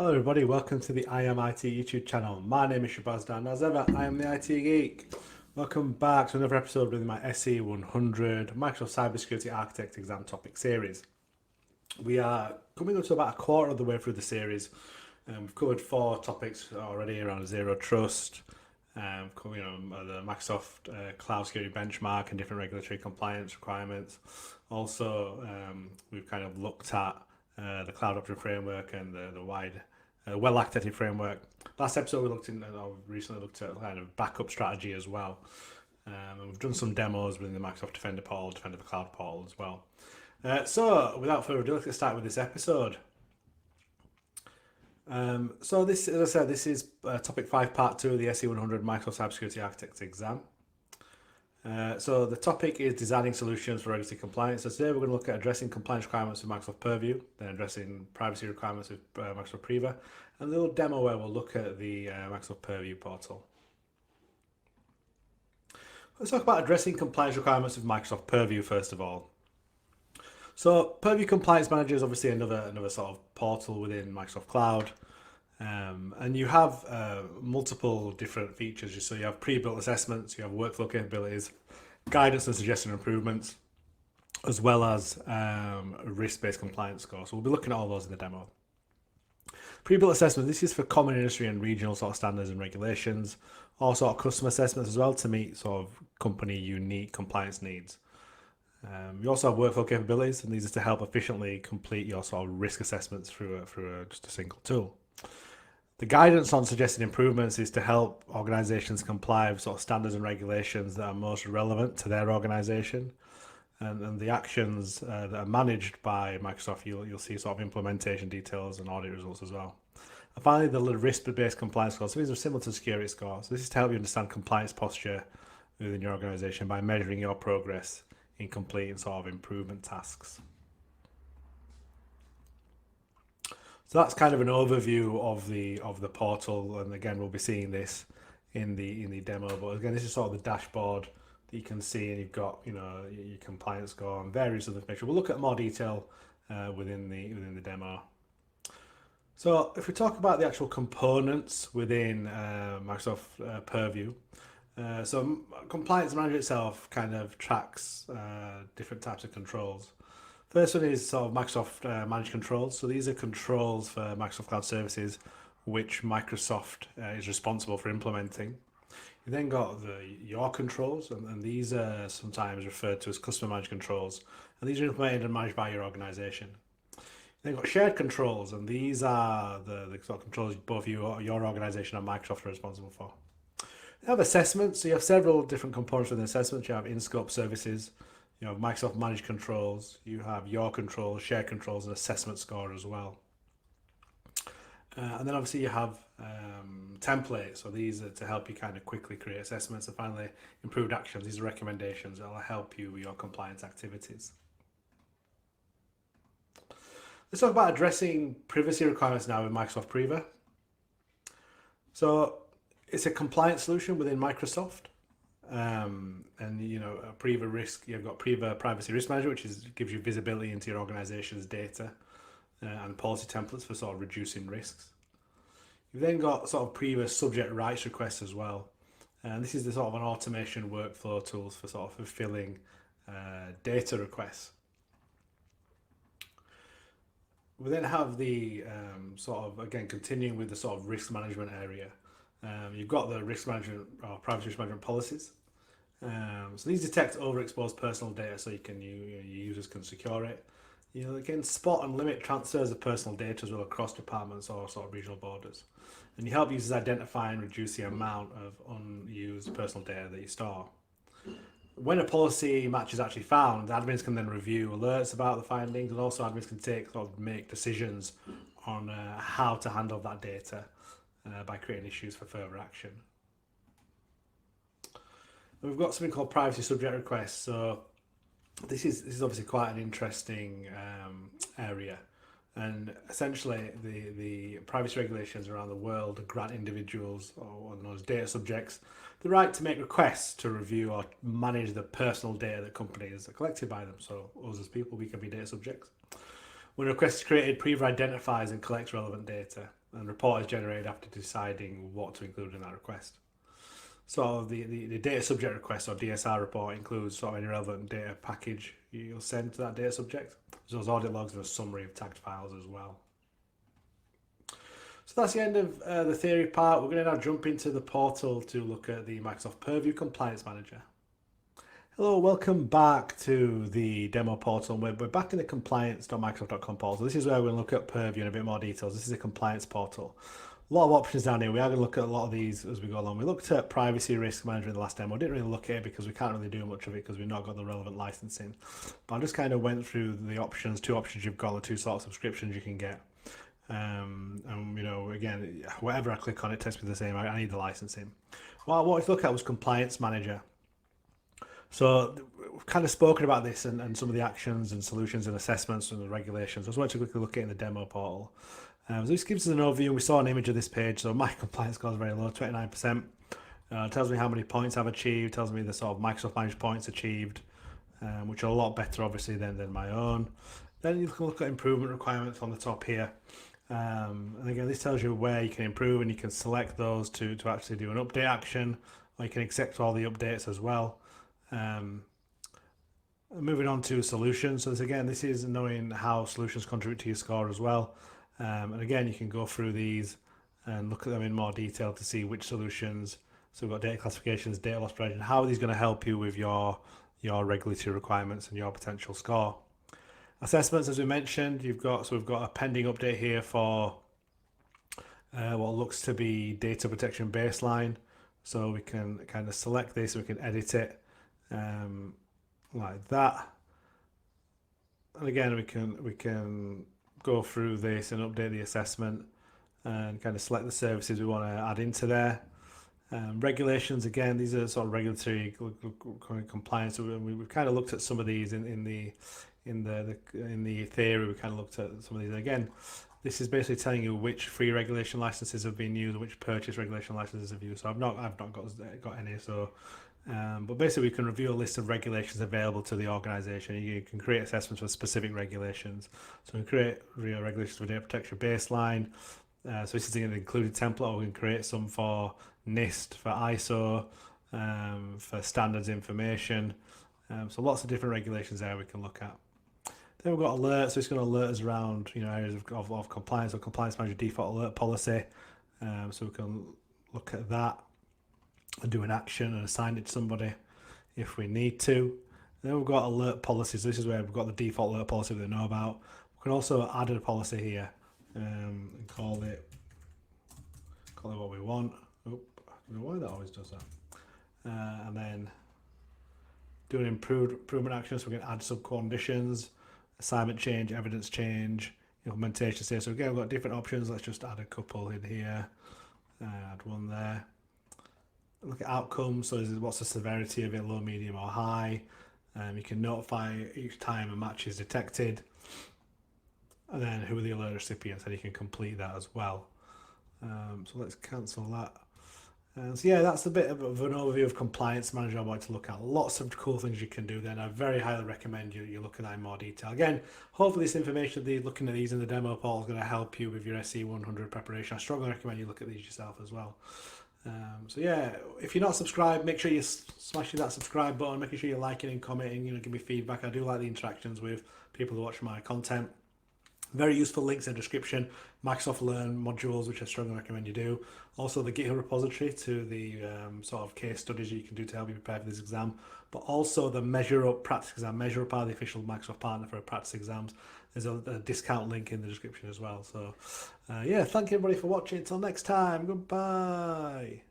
Hello everybody, welcome to the I Am IT YouTube channel. My name is Shabazz and as ever, I am the IT Geek. Welcome back to another episode with my SC-100 Microsoft Cybersecurity Architect exam topic series. We are coming up to about a quarter of the way through the series. We've covered 4 topics already around Zero Trust, the Microsoft Cloud Security Benchmark and different regulatory compliance requirements. Also, we've kind of looked at the Cloud Option Framework and the wide well-architected framework. Last episode we recently looked at kind of backup strategy as well. And we've done some demos within the Microsoft Defender portal, Defender for Cloud portal as well. So without further ado, let's get started with this episode. So this, as I said, this is topic 5, part 2 of the SC-100 Microsoft Cybersecurity Architect exam. So the topic is designing solutions for regulatory compliance. So today we're going to look at addressing compliance requirements with Microsoft Purview, then addressing privacy requirements with Microsoft Priva, and a little demo where we'll look at the Microsoft Purview portal. Let's talk about addressing compliance requirements with Microsoft Purview first of all. So Purview Compliance Manager is obviously another sort of portal within Microsoft Cloud. And you have multiple different features. So you have pre-built assessments, you have workflow capabilities, guidance and suggested improvements, as well as a risk-based compliance score. So we'll be looking at all those in the demo. Pre-built assessment, this is for common industry and regional sort of standards and regulations, all sort of custom assessments as well to meet sort of company unique compliance needs. You also have workflow capabilities, and these are to help efficiently complete your sort of risk assessments through just a single tool. The guidance on suggested improvements is to help organizations comply with sort of standards and regulations that are most relevant to their organization. And the actions that are managed by Microsoft, you'll see sort of implementation details and audit results as well. And finally, the risk-based compliance scores. So these are similar to security scores. So this is to help you understand compliance posture within your organization by measuring your progress in completing sort of improvement tasks. So that's kind of an overview of the portal, and again we'll be seeing this in the demo. But again, this is sort of the dashboard that you can see, and you've got your compliance score and various other information. We'll look at more detail within the demo. So if we talk about the actual components within Microsoft Purview, so Compliance Manager itself kind of tracks different types of controls. First one is sort of Microsoft Managed Controls. So these are controls for Microsoft Cloud Services, which Microsoft is responsible for implementing. You then got your controls, and these are sometimes referred to as customer managed controls, and these are implemented and managed by your organization. You then got shared controls, and these are the sort of controls both your organization and Microsoft are responsible for. You have assessments, so you have several different components within assessments. You have in-scope services, you have Microsoft Managed Controls, you have your controls, shared controls, and assessment score as well. And then obviously you have templates, so these are to help you kind of quickly create assessments. And finally, improved actions, these are recommendations that will help you with your compliance activities. Let's talk about addressing privacy requirements now in Microsoft Priva. So it's a compliance solution within Microsoft. And a Priva risk, you've got Priva Privacy Risk Manager, which gives you visibility into your organization's data and policy templates for sort of reducing risks. You've then got sort of Priva subject rights requests as well, and this is the sort of an automation workflow tools for sort of fulfilling data requests. We then have the sort of, again, continuing with the sort of risk management area. You've got the risk management or privacy risk management policies. So these detect overexposed personal data, so your users can secure it. They can spot and limit transfers of personal data as well across departments or sort of regional borders. And you help users identify and reduce the amount of unused personal data that you store. When a policy match is actually found, admins can then review alerts about the findings, and also admins can make decisions on how to handle that data by creating issues for further action. And we've got something called privacy subject requests. So this is obviously quite an interesting area, and essentially the privacy regulations around the world grant individuals or those data subjects the right to make requests to review or manage the personal data that companies are collected by them. So us as people, we can be data subjects. When a request is created, Priva identifies and collects relevant data. and report is generated after deciding what to include in that request. So the data subject request or DSR report includes sort of any relevant data package you'll send to that data subject, as well as audit logs and a summary of tagged files as well. So that's the end of the theory part. We're going to now jump into the portal to look at the Microsoft Purview Compliance Manager. Hello, welcome back to the demo portal. We're back in the compliance.microsoft.com portal. This is where we're going to look at Purview in a bit more details. This is a compliance portal. A lot of options down here. We are going to look at a lot of these as we go along. We looked at privacy risk manager in the last demo. Didn't really look at it because we can't really do much of it because we've not got the relevant licensing. But I just kind of went through the options, two options you've got, the two sort of subscriptions you can get. And you know, again, whatever I click on, it takes me the same. I need the licensing. What I wanted to look at was compliance manager. So we've kind of spoken about this and some of the actions and solutions and assessments and the regulations. I just wanted to quickly look at it in the demo portal. So this gives us an overview. We saw an image of this page. So my compliance score is very low, 29%. It tells me how many points I've achieved, tells me the sort of Microsoft managed points achieved, which are a lot better obviously than my own. Then you can look at improvement requirements on the top here. And again, this tells you where you can improve, and you can select those to actually do an update action, or you can accept all the updates as well. Moving on to solutions. So this is knowing how solutions contribute to your score as well. And again, you can go through these and look at them in more detail to see which solutions. So we've got data classifications, data loss prevention. How are these going to help you with your regulatory requirements and your potential score? Assessments, as we mentioned, we've got a pending update here for what looks to be data protection baseline. So we can kind of select this, we can edit it like that. And again, we can go through this and update the assessment and kind of select the services we want to add into there. Regulations, again, these are sort of regulatory compliance. We've kind of looked at some of these in the theory. We kind of looked at some of these. And again, this is basically telling you which free regulation licenses have been used, which purchase regulation licenses have used. So I've not got any. So, but basically, we can review a list of regulations available to the organisation. You can create assessments for specific regulations. So we can create regulations for data protection baseline. So this is an included template, or we can create some for NIST, for ISO, for standards information. So lots of different regulations there we can look at. Then we've got alerts, so it's going to alert us around areas of compliance or compliance manager default alert policy. So we can look at that and do an action and assign it to somebody if we need to. Then we've got alert policies. This is where we've got the default alert policy that we know about. We can also add a policy here and call it what we want. Oh, I don't know why that always does that. And then do an improvement action, so we can add sub-conditions, assignment change, evidence change, implementation stage. So again, we've got different options. Let's just add a couple in here. Add one there. Look at outcomes. So what's the severity of it, low, medium, or high? You can notify each time a match is detected. And then who are the alert recipients, and you can complete that as well. So let's cancel that. So yeah, that's a bit of an overview of Compliance Manager I wanted to look at. Lots of cool things you can do then. I very highly recommend you look at that in more detail. Again, hopefully this information, looking at these in the demo portal, is going to help you with your SC-100 preparation. I strongly recommend you look at these yourself as well. So yeah, if you're not subscribed, make sure you're smashing that subscribe button, making sure you're liking and commenting, give me feedback. I do like the interactions with people who watch my content. Very useful links in the description. Microsoft Learn modules, which I strongly recommend you do. Also the GitHub repository to the sort of case studies you can do to help you prepare for this exam. But also the Measure Up practice exam. Measure Up are the official Microsoft partner for practice exams. There's a discount link in the description as well. So yeah, thank you everybody for watching. Until next time, goodbye.